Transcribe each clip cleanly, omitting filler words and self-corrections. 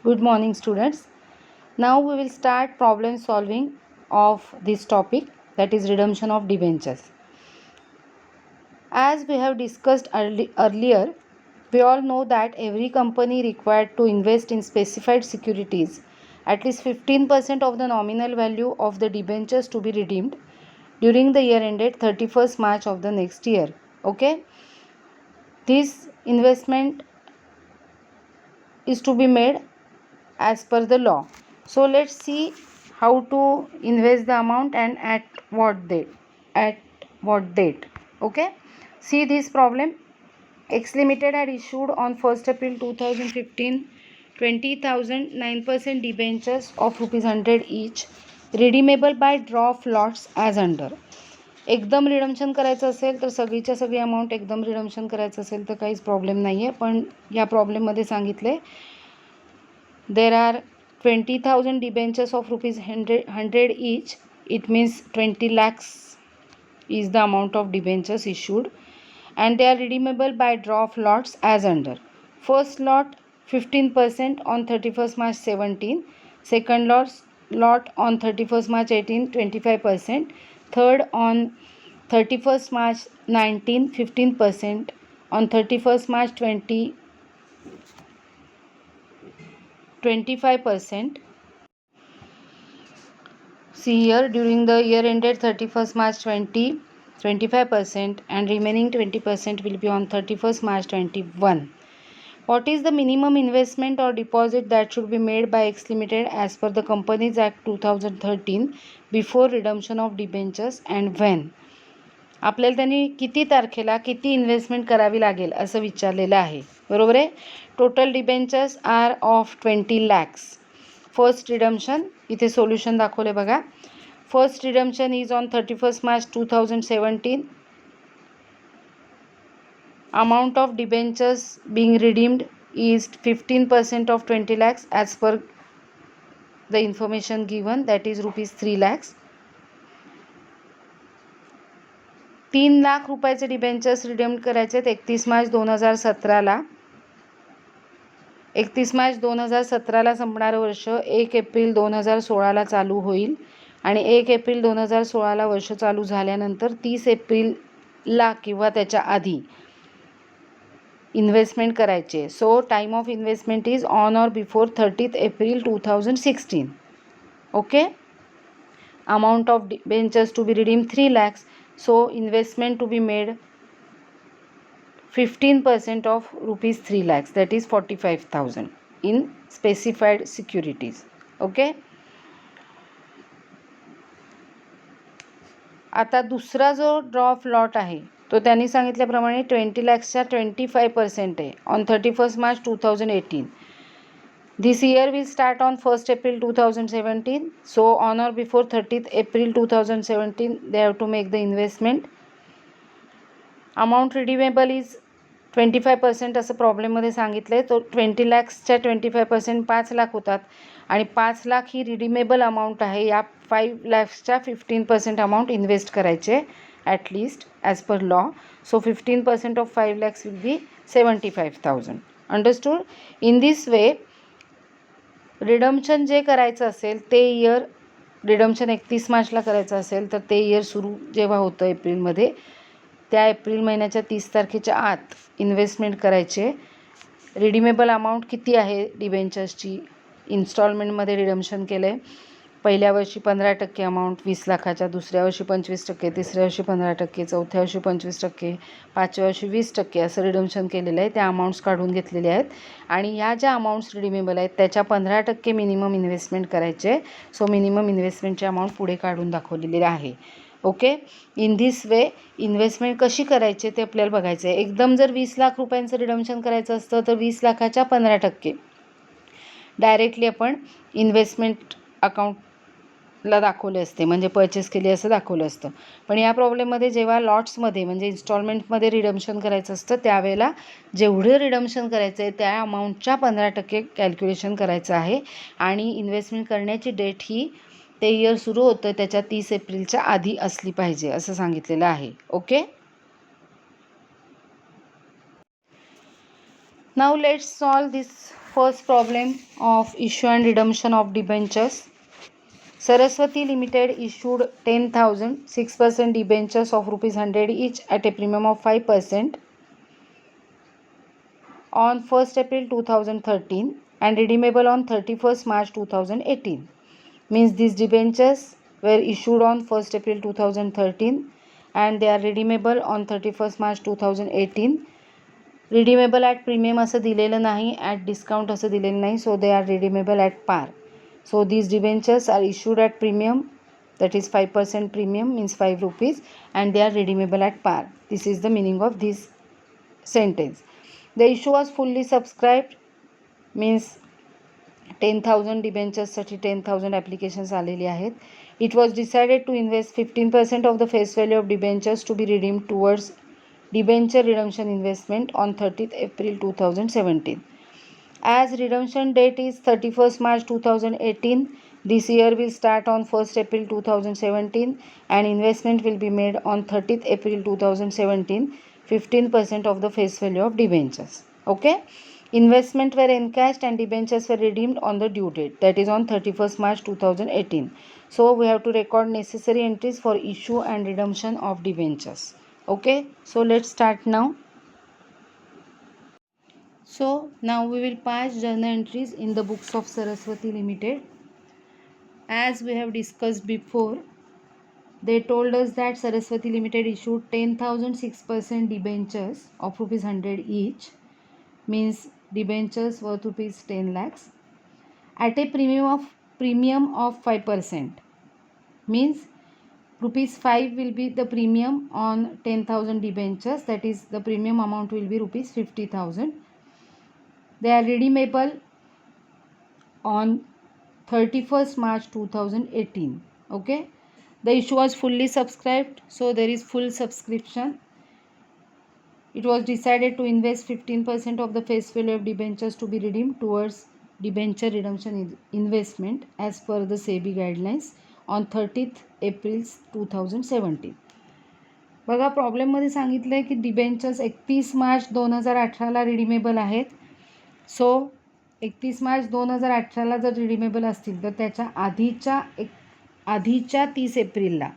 Good morning, students. Now we will start problem solving of this topic, that is redemption of debentures. As we have discussed earlier, we all know that every company required to invest in specified securities at least 15% of the nominal value of the debentures to be redeemed during the year ended 31st March of the next year. Okay, this investment is to be made as per the law. So let's see how to invest the amount and at what date. Okay, see this problem. X Limited had issued on 1st April 2015 20,000 9% debentures of ₹100 each, redeemable by draw of lots as under. एकदम redemption करायचं असेल तर सगळीच्या सगळी amount एकदम redemption करायचं असेल तर काहीच प्रॉब्लेम नाही आहे. पण या प्रॉब्लेममध्ये सांगितले there are 20,000 debentures of ₹100 each. It means 20 lakhs is the amount of debentures issued, and they are redeemable by draw of lots as under. First lot 15% on 31st March 17, second lot on 31st March 18 25%, third on 31st March 19 15%, on 31st March 20 25%. See here, during the year ended 31st March 20 25%, and remaining 20% will be on 31st March 21. What is the minimum investment or deposit that should be made by X Limited as per the Companies Act 2013 before redemption of debentures, and when? आपल्याला त्यांनी किती तारखेला किती investment करावी लागेल असं विचारलेलं आहे. बरोबर आहे. Total debentures are of 20 lakhs. First redemption इथे सोल्युशन दाखवले बघा. First redemption is on 31st March 2017. Amount of debentures being redeemed is 15% of 20 lakhs as per the information given, that is ₹3 lakhs. 3 lakh रुपयाचे डिबेंचर्स रिडीम करायचे आहेत 31 मार्च 2017ला. 31 मार्च 2017ला संपणारं वर्ष 1 April 2016ला चालू होईल, आणि 1 एप्रिल 2016ला वर्ष चालू झाल्यानंतर 30 एप्रिलला किंवा त्याच्या आधी इन्व्हेस्टमेंट करायचे. So time of investment is on or before 30th April 2016. Okay. Amount of debentures to be redeem 3 lakhs. So investment to be made 15% of ₹3 lakhs, that is 45,000 in specified securities. Okay. आता दुसरा जो drop lot आहे तो त्यांनी सांगितल्याप्रमाणे 20 lakhsच्या 25% आहे on 31st March 2018. This year will start on 1st April 2017. So on or before 30th April 2017 they have to make the investment. Amount redeemable is 25% असं प्रॉब्लेममध्ये सांगितलं आहे. तो 20 lakhsच्या 25% 5 लाख होतात, आणि 5 लाख ही रिडीमेबल अमाऊंट आहे. या 5 lakhsच्या 15% अमाऊंट इन्व्हेस्ट करायचे at least as per law. So 15% of 5 lakhs will be 75,000. Understood. In this way redemption जे करायचं असेल ते इयर, रिडम्शन 31 मार्चला करायचं असेल तर ते इयर सुरू जेव्हा होतं एप्रिलमध्ये, त्या एप्रिल महिन्याच्या 30 तारखेच्या आत इन्व्हेस्टमेंट करायचे. रिडीमेबल अमाऊंट किती आहे डिबेंचर्सची, इन्स्टॉलमेंटमध्ये रिडम्शन केलं आहे. पहिल्या वर्षी 15% अमाऊंट 20 लाखाच्या, दुसऱ्या वर्षी 25%, तिसऱ्या वर्षी 15%, चौथ्या वर्षी 25%, पाचव्या वर्षी 20% असं रिडम्शन केलेलं आहे. त्या अमाऊंट्स काढून घेतलेले आहेत, आणि ह्या ज्या अमाऊंट्स रिडीमेबल आहेत त्याच्या 15% मिनिमम इन्व्हेस्टमेंट करायचे. सो मिनिमम इन्व्हेस्टमेंटची अमाऊंट पुढे काढून दाखवलेली आहे. Okay. In this way investment कशी करायची ते आपल्याला बघायचं आहे. एकदम जर 20 लाख रुपयांचं रिडम्शन करायचं असतं तर 20 लाखाच्या 15% डायरेक्टली आपण इन्व्हेस्टमेंट अकाउंटला दाखवले असते, म्हणजे परचेस केली असं दाखवलं असतं. पण या प्रॉब्लेममध्ये जेव्हा लॉट्समध्ये म्हणजे इन्स्टॉलमेंटमध्ये रिडम्शन करायचं असतं त्यावेळेला जेवढं रिडम्शन करायचं आहे त्या अमाऊंटच्या 15% कॅल्क्युलेशन करायचं आहे, आणि इन्व्हेस्टमेंट करण्याची डेट ही ते इयर सुरू होतं त्याच्या 30 एप्रिलच्या आधी असली पाहिजे असं सांगितलेलं आहे. Okay. Now let's solve this First problem of issue and redemption of debentures. Saraswati Limited issued 10,000 6% debentures of rupees 100 each at a premium of 5% on 1st April 2013 and redeemable on 31st March 2018. Means these debentures were issued on 1st April 2013 and they are redeemable on 31st March 2018. Redeemable at premium असं दिलेलं नाही, at discount असं दिलेलं नाही, so they are redeemable at par. So these debentures are issued at premium, that is 5% premium means 5 rupees, and they are redeemable at par. This is the meaning of this sentence. The issue was fully subscribed means 10,000 डिबेंचर्ससाठी 10,000 applications आलेली आहेत. It was decided to invest 15% of the face value of debentures to be redeemed towards debenture redemption investment on 30th April 2017. As redemption date is 31st March 2018, this year will start on 1st April 2017 and investment will be made on 30th April 2017, 15% of the face value of debentures. Okay? Investment were encashed and debentures were redeemed on the due date, that is on 31st March 2018. So we have to record necessary entries for issue and redemption of debentures. Okay, so let's start now. So now we will pass journal entries in the books of Saraswati Limited. As we have discussed before, they told us that Saraswati Limited issued 10,000 6% debentures of rupees 100 each, means debentures worth rupees 10 lakhs at a premium of 5%, means rupees 5 will be the premium on 10,000 debentures, that is the premium amount will be rupees 50,000. They are redeemable on 31st March 2018. Okay, the issue was fully subscribed, so there is full subscription. It was decided to invest 15% of the face value of debentures to be redeemed towards debenture redemption investment as per the SEBI guidelines on 30th April 2017. बघा प्रॉब्लेममध्ये सांगितलं आहे की debentures 31 मार्च 2018ला redeemable आहेत. सो 31 मार्च 2018ला जर redeemable असतील तर त्याच्या आधीच्या 30 एप्रिलला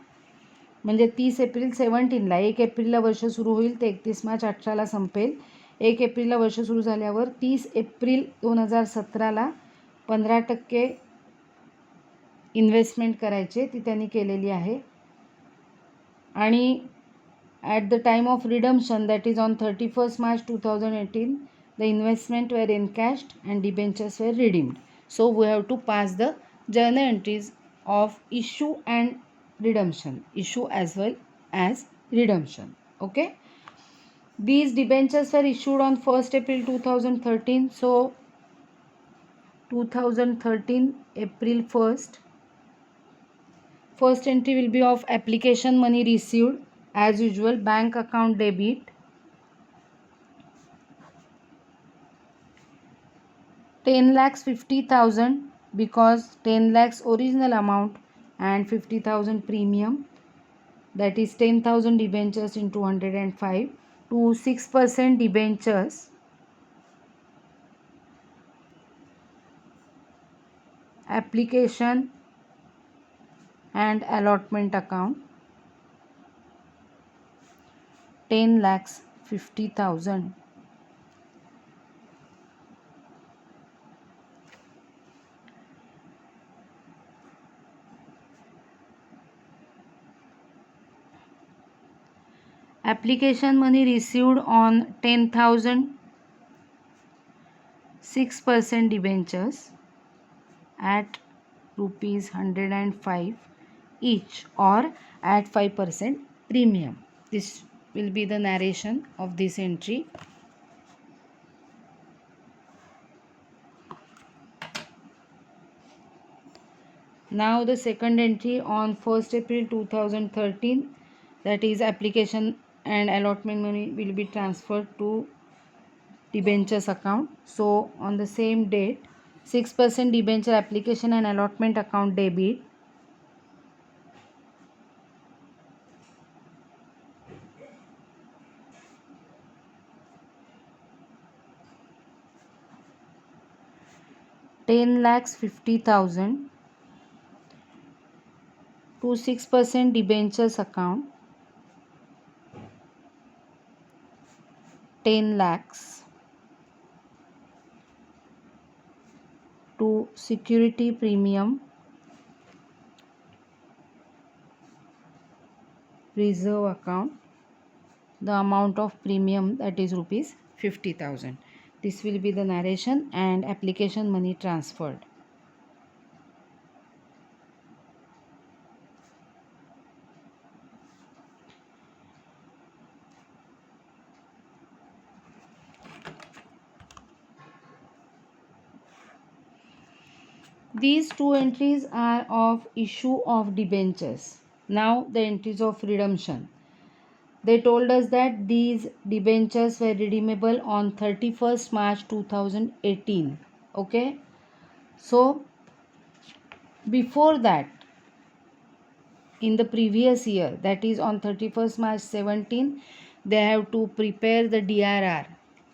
म्हणजे 30 एप्रिल 17ला 1 एप्रिलला वर्ष सुरू होईल ते 31 मार्च 18ला संपेल. 1 एप्रिलला वर्ष सुरू झाल्यावर 30 एप्रिल 2017ला 15% इन्व्हेस्टमेंट करायचे ती त्यांनी केलेली आहे. आणि at the time of redemption that is on 31st March 2018 the investment were encashed and debentures were redeemed. So we have to pass the journal entries of issue and redemption, issue as well as redemption. Okay, these debentures were issued on 1st April 2013. So 2013 April 1st, first entry will be of application money received as usual, bank account debit 10,50,000 because 10 lakhs original amount and 50,000 premium, that is 10,000 debentures into 105 to 6% debentures application and allotment account 10,50,000. Application money received on 10,000 6% debentures at rupees 105 each or at 5% premium. This will be the narration of this entry. Now the second entry on 1st April 2013, that is application and allotment money will be transferred to debentures account. So on the same date 6% debenture application and allotment account debit 10,50,000 to 6% debentures account, 10 lakhs to security premium reserve account, the amount of premium that is rupees 50,000. This will be the narration and application money transferred. These two entries are of issue of debentures. Now the entries of redemption. They told us that these debentures were redeemable on 31st March 2018. Okay. So before that, in the previous year, that is on 31st March 17, they have to prepare the DRR,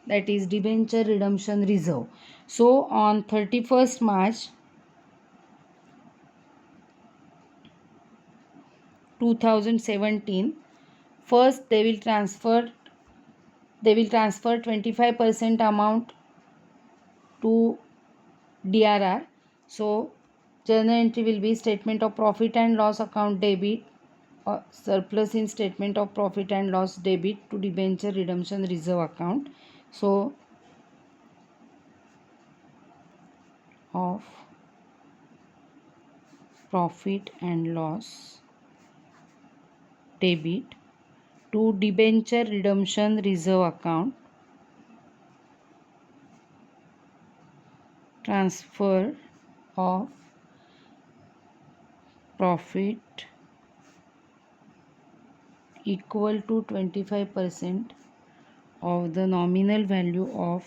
that is debenture redemption reserve. So on 31st March 2017, first they will transfer 25% amount to DRR. So journal entry will be statement of profit and loss account debit or surplus in statement of profit and loss debit to debenture redemption reserve account. So of profit and loss debit to debenture redemption reserve account, transfer of profit equal to 25% of the nominal value of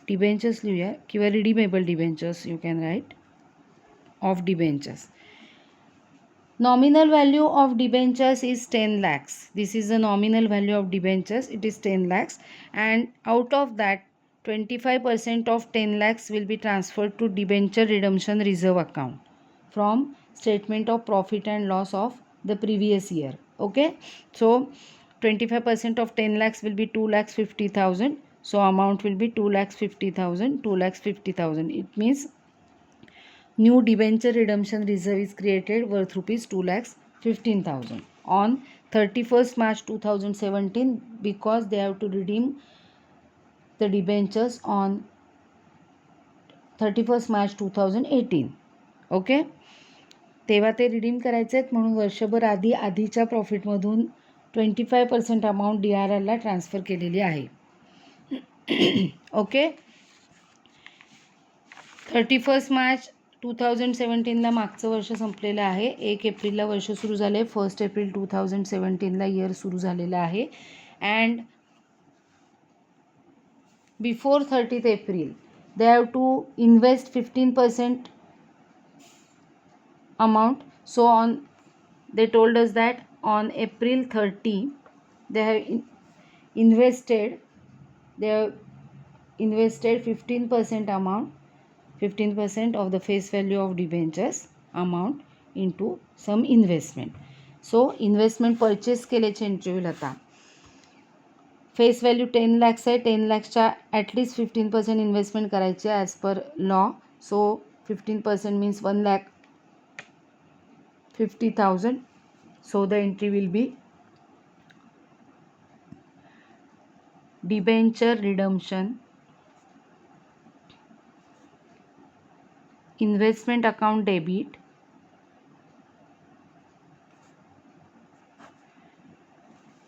debentures लिहूया किंवा redeemable debentures you can write of debentures. Nominal value of debentures is 10 lakhs. This is the nominal value of debentures. It is 10 lakhs, and out of that 25% of 10 lakhs will be transferred to debenture redemption reserve account from statement of profit and loss of the previous year. Okay, so 25% of 10 lakhs will be 2,50,000. So amount will be 2,50,000, 2,50,000. It means new debenture redemption reserve is created worth rupees 2,15,000 on 31st March 2017 because they have to redeem the debentures on 31st March 2018. Okay, तेव्हा ते redeem करायचे आहेत म्हणून वर्षभर आधीच्या प्रॉफिटमधून 25% amount DRRला transfer केलेली आहे. Okay, 31st मार्च 2017ला मागचं वर्ष संपलेलं आहे. 1 एप्रिलला वर्ष सुरू झाले. 1 एप्रिल 2017ला इयर सुरू झालेलं आहे. And before 30th April they have to invest 15% amount. So they told us that on April 30 they have invested 15% amount, 15% of the face value of debentures amount into some investment. So investment purchase केल्याचे entry होईल आता. Face value 10 lakhs आहे. 10 lakhsच्या at least 15% investment करायची as per law. So 15% means 1,50,000. So the entry will be debenture redemption investment account debit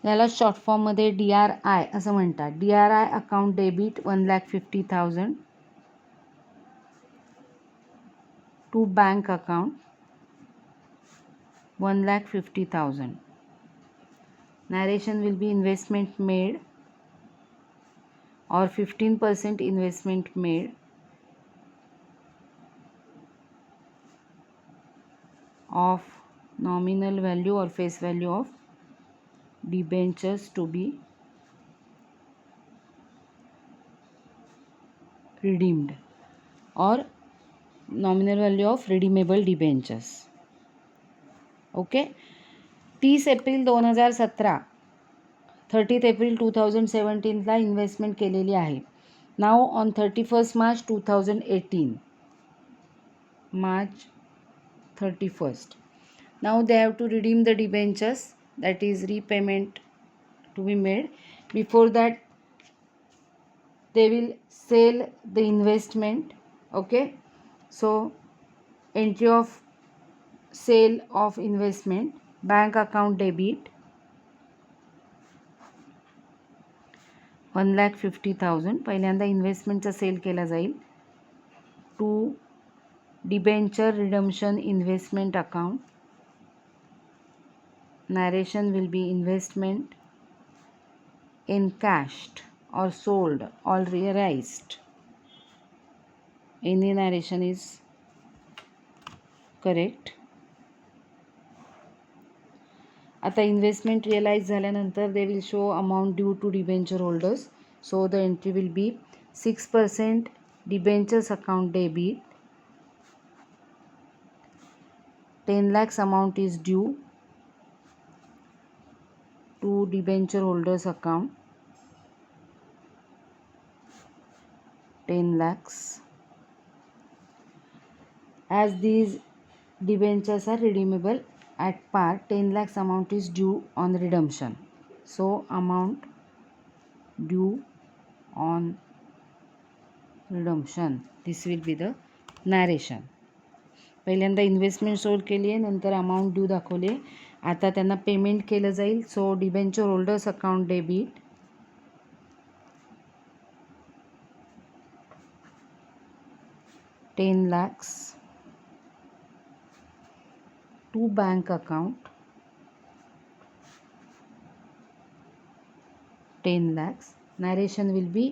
याला short फॉर्ममध्ये DRI असं म्हणतात. DRI account debit 1,50,000 to bank account 1,50,000. Narration will be investment made or 15% investment made of nominal value or face value of debentures to be redeemed or nominal value of redeemable debentures. Okay. 30 April 2017, 30 April 2017ला investment केलेली आहे. नाव on 31 March 2018, March 31st. Now they have to redeem the debentures, that is repayment to be made. Before that they will sell the investment. Okay, so entry of sale of investment, bank account debit 1,50,000. पहिल्यांदा इन्व्हेस्टमेंटचा sale केला जाईल. To debenture redemption investment account. Narration will be investment encashed or sold or realized. Any narration is correct. आता investment realise झाल्यानंतर they will show amount due to debenture holders. So the entry will be 6% debentures account debit. 10 lakhs amount is due to debenture holders account. 10 lakhs. As these debentures are redeemable at par, 10 lakhs amount is due on redemption. So amount due on redemption, this will be the narration. पहिल्यांदा investment sold केली आहे, नंतर amount due दाखवली आहे. आता त्यांना payment केलं जाईल. सो debenture holders account debit 10 lakhs to bank account 10 lakhs. Narration will be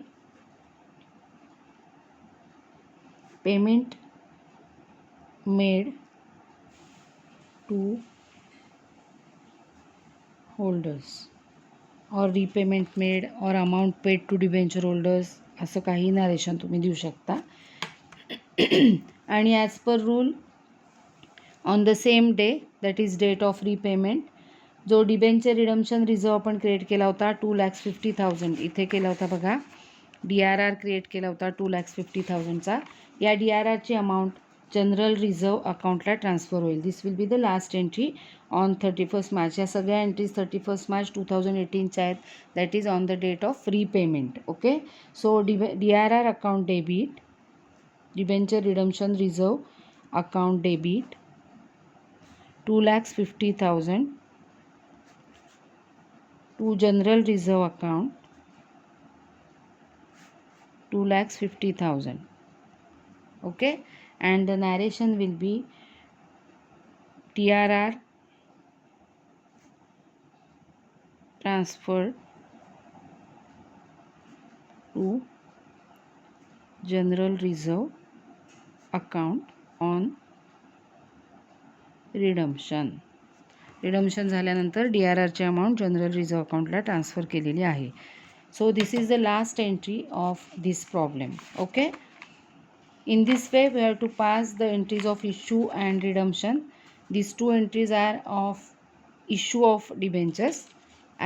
payment made to holders or repayment made or amount paid to debenture holders, असं काही नरेशन तुम्ही देऊ शकता. आणि as per rule on the same day, that is date of repayment, जो debenture redemption reserve आपण create केला होता 2,50,000, इथे केला होता बघा, DRR क्रिएट केला होता 2,50,000चा. या DRRची अमाऊंट जनरल रिझर्व अकाउंटला ट्रान्सफर होईल. This will be the last entry on 31 March. या सगळ्या एंट्रीज 31 मार्च 2018च्या आहेत. That is on the date of repayment. Okay, so DRR account debit, debenture redemption reserve account debit 2,50,000 to general reserve account 2,50,000. Okay, and the narration will be TRR transferred to general reserve account on redemption. Redemption झाल्यानंतर DRRची amount general reserve अकाउंटला transfer केलेली आहे. So this is the last entry of this problem. Okay, in this way we have to pass the entries of issue and redemption. These two entries are of issue of debentures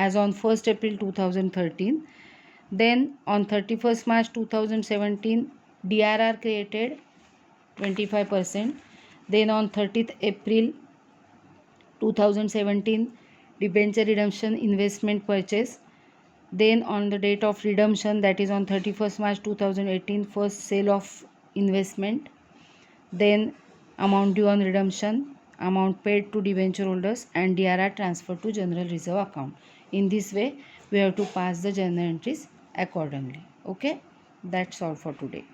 as on 1st April 2013. Then on 31st March 2017, DRR created 25%. Then on 30th April 2017, debenture redemption investment purchase. Then on the date of redemption, that is on 31st March 2018, first sale of investment. Then amount due on redemption, amount paid to debenture holders, and DRR transferred to general reserve account. In this way, we have to pass the journal entries accordingly. Okay, that's all for today.